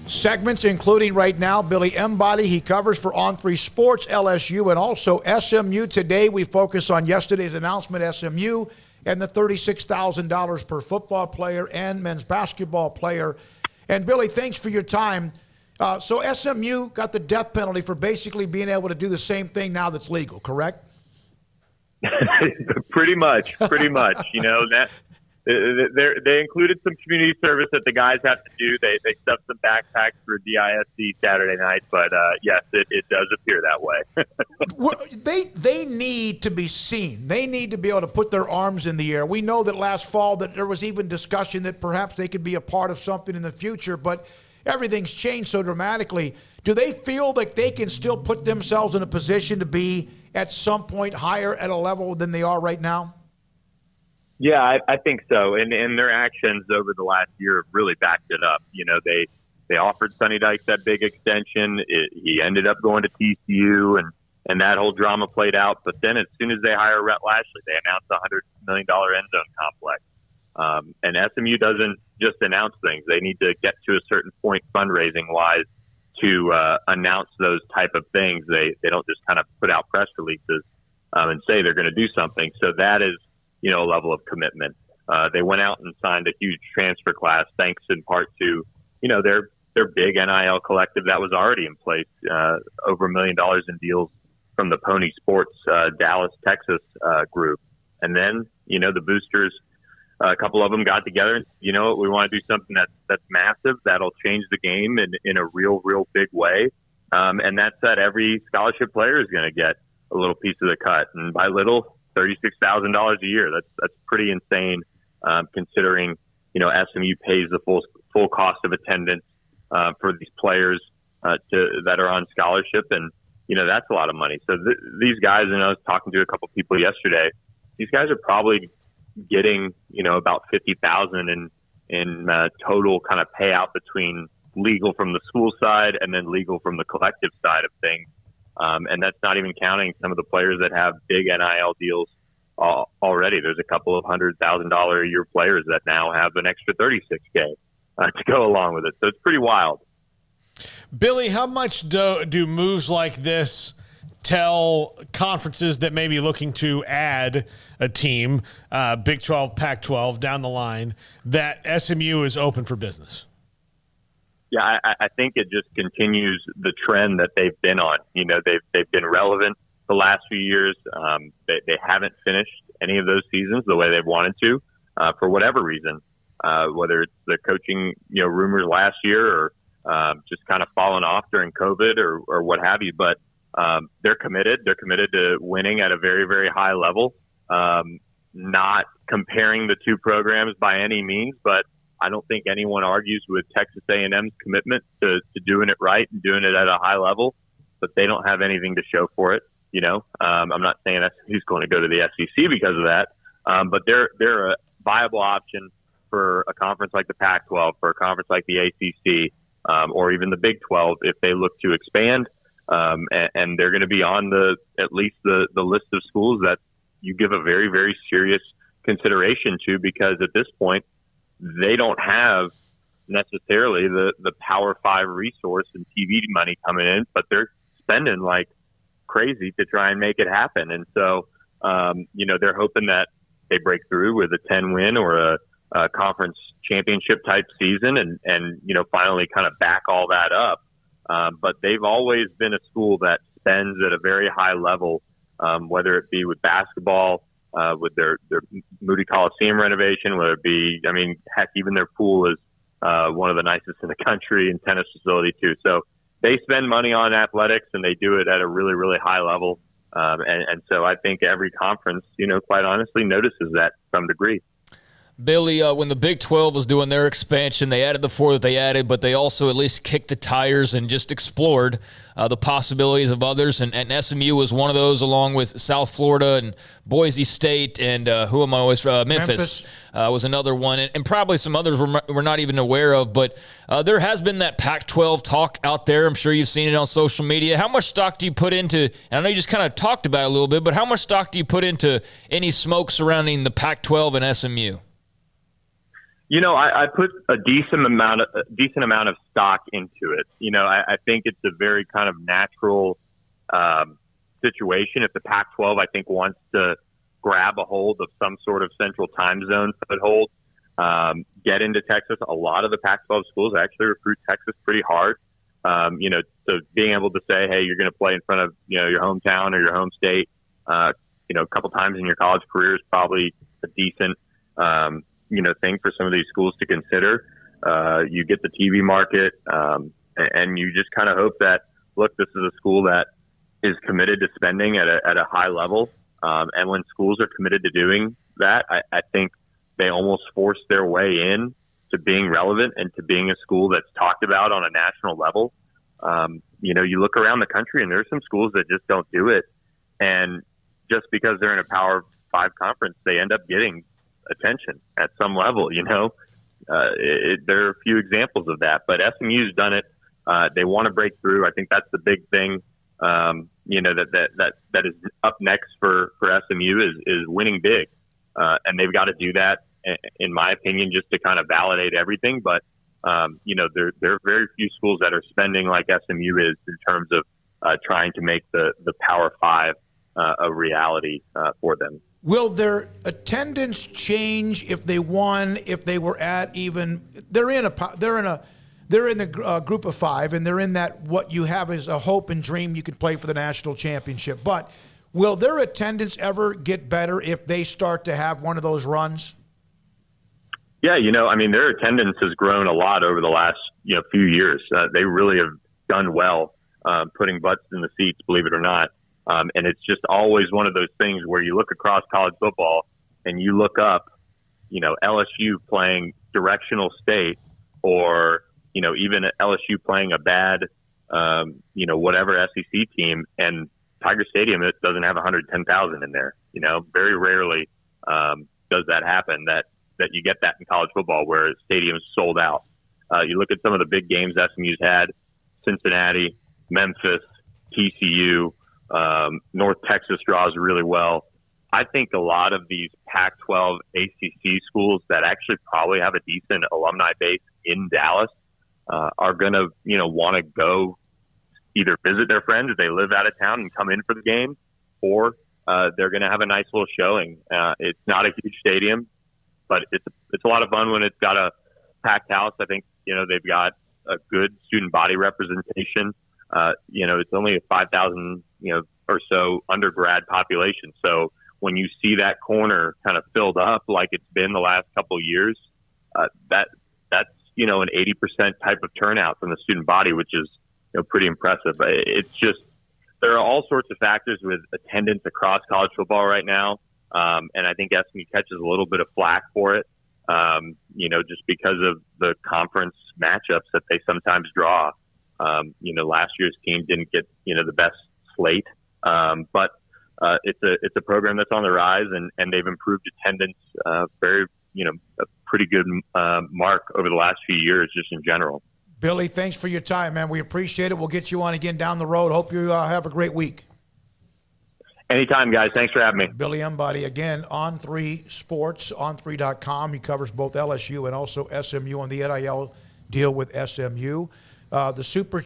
segments, including right now Billy Embody. He covers for On3 Sports, LSU, and also SMU. Today we focus on yesterday's announcement, SMU, and the $36,000 per football player and men's basketball player. And Billy, thanks for your time. So SMU got the death penalty for basically being able to do the same thing now that's legal, correct? Pretty much. You know, that they included some community service that the guys have to do. They stuffed some backpacks for DISC Saturday night, but yes, it does appear that way. They need to be seen. They need to be able to put their arms in the air. We know that last fall that there was even discussion that perhaps they could be a part of something in the future, but everything's changed so dramatically. Do they feel like they can still put themselves in a position to be at some point higher at a level than they are right now? Yeah, I think so. And their actions over the last year have really backed it up. You know, they offered Sonny Dykes that big extension. He ended up going to TCU, and that whole drama played out. But then as soon as they hire Rhett Lashley, they announced a $100 million end zone complex. And SMU doesn't just announce things. They need to get to a certain point fundraising-wise to announce those type of things. They don't just kind of put out press releases and say they're going to do something. So that is, you know, a level of commitment. They went out and signed a huge transfer class, thanks in part to, you know, their big NIL collective that was already in place, over $1 million in deals from the Pony Sports Dallas, Texas group. And then, you know, the boosters, a couple of them got together and, you know, we want to do something that's massive, that'll change the game in a real big way. And that's that every scholarship player is going to get a little piece of the cut. And by little, $36,000 a year. That's pretty insane, considering, you know, SMU pays the full cost of attendance for these players that are on scholarship, and you know that's a lot of money. So these guys, and I was talking to a couple people yesterday, these guys are probably getting, you know, about $50,000 in total kind of payout between legal from the school side and then legal from the collective side of things. And that's not even counting some of the players that have big NIL deals already. There's a couple of $100,000 a year players that now have an extra $36K to go along with it. So it's pretty wild. Billy, how much do moves like this tell conferences that may be looking to add a team, Big 12, Pac-12 down the line, that SMU is open for business? Yeah, I think it just continues the trend that they've been on. You know, they've been relevant the last few years. They haven't finished any of those seasons the way they've wanted to, for whatever reason, whether it's the coaching, you know, rumors last year or just kind of falling off during COVID or what have you. But they're committed. They're committed to winning at a very, very high level. Not comparing the two programs by any means, but I don't think anyone argues with Texas A&M's commitment to doing it right and doing it at a high level, but they don't have anything to show for it. You know, I'm not saying he's going to go to the SEC because of that, but they're a viable option for a conference like the Pac-12, for a conference like the ACC, or even the Big 12 if they look to expand. And they're going to be on at least the list of schools that you give a very, very serious consideration to, because at this point, they don't have necessarily the Power 5 resource and TV money coming in, but they're spending like crazy to try and make it happen. And so, you know, they're hoping that they break through with a 10-win or a conference championship type season and, you know, finally kind of back all that up. But they've always been a school that spends at a very high level, whether it be with basketball, with their Moody Coliseum renovation, whether it be, I mean, heck, even their pool is one of the nicest in the country, and tennis facility too. So they spend money on athletics and they do it at a really, really high level. And so I think every conference, you know, quite honestly notices that to some degree. Billy, when the Big 12 was doing their expansion, they added the 4 that they added, but they also at least kicked the tires and just explored the possibilities of others. And SMU was one of those, along with South Florida and Boise State and Memphis was another one. And probably some others we're not even aware of. But there has been that Pac-12 talk out there. I'm sure you've seen it on social media. How much stock do you put into, and I know you just kind of talked about it a little bit, but how much stock do you put into any smoke surrounding the Pac-12 and SMU? I put a decent amount of stock into it. I think it's a very kind of natural situation. If the Pac-12, I think, wants to grab a hold of some sort of central time zone foothold, get into Texas. A lot of the Pac-12 schools actually recruit Texas pretty hard. So being able to say, hey, you're going to play in front of, your hometown or your home state, a couple times in your college career is probably a decent, thing for some of these schools to consider. You get the TV market, and you just kind of hope that, look, this is a school that is committed to spending at a high level. And when schools are committed to doing that, I think they almost force their way in to being relevant and to being a school that's talked about on a national level. You look around the country and there's some schools that just don't do it. And just because they're in a Power 5 conference, they end up getting attention at some level, there are a few examples of that, but SMU's done it. They want to break through. I think that's the big thing. That is up next for SMU is winning big. And they've got to do that, in my opinion, just to kind of validate everything. But, there are very few schools that are spending like SMU is in terms of trying to make the Power 5 a reality for them. Will their attendance change if they won? If they were at even, they're in the group of 5, and they're in that what you have is a hope and dream you can play for the national championship. But will their attendance ever get better if they start to have one of those runs? Yeah, their attendance has grown a lot over the last few years. They really have done well putting butts in the seats, believe it or not. And it's just always one of those things where you look across college football and you look up, LSU playing directional state, or, even LSU playing a bad, whatever SEC team, and Tiger Stadium, it doesn't have 110,000 in there. Very rarely does that happen, that you get that in college football where stadiums sold out. You look at some of the big games SMU's had, Cincinnati, Memphis, TCU, North Texas draws really well. I think a lot of these Pac-12 ACC schools that actually probably have a decent alumni base in Dallas are going to, want to go either visit their friends if they live out of town and come in for the game, or they're going to have a nice little showing. It's not a huge stadium, but it's a lot of fun when it's got a packed house. I think, they've got a good student body representation. It's only a 5,000, or so undergrad population. So when you see that corner kind of filled up like it's been the last couple of years, that's, an 80% type of turnout from the student body, which is, pretty impressive. It's just, there are all sorts of factors with attendance across college football right now. And I think SMU catches a little bit of flack for it, just because of the conference matchups that they sometimes draw. Last year's team didn't get, the best slate. But it's a program that's on the rise, and they've improved attendance very, a pretty good mark over the last few years just in general. Billy, thanks for your time, man. We appreciate it. We'll get you on again down the road. Hope you have a great week. Anytime, guys. Thanks for having me. Billy Embody, again, On3 Sports, on3.com. He covers both LSU and also SMU on the NIL deal with SMU. The Super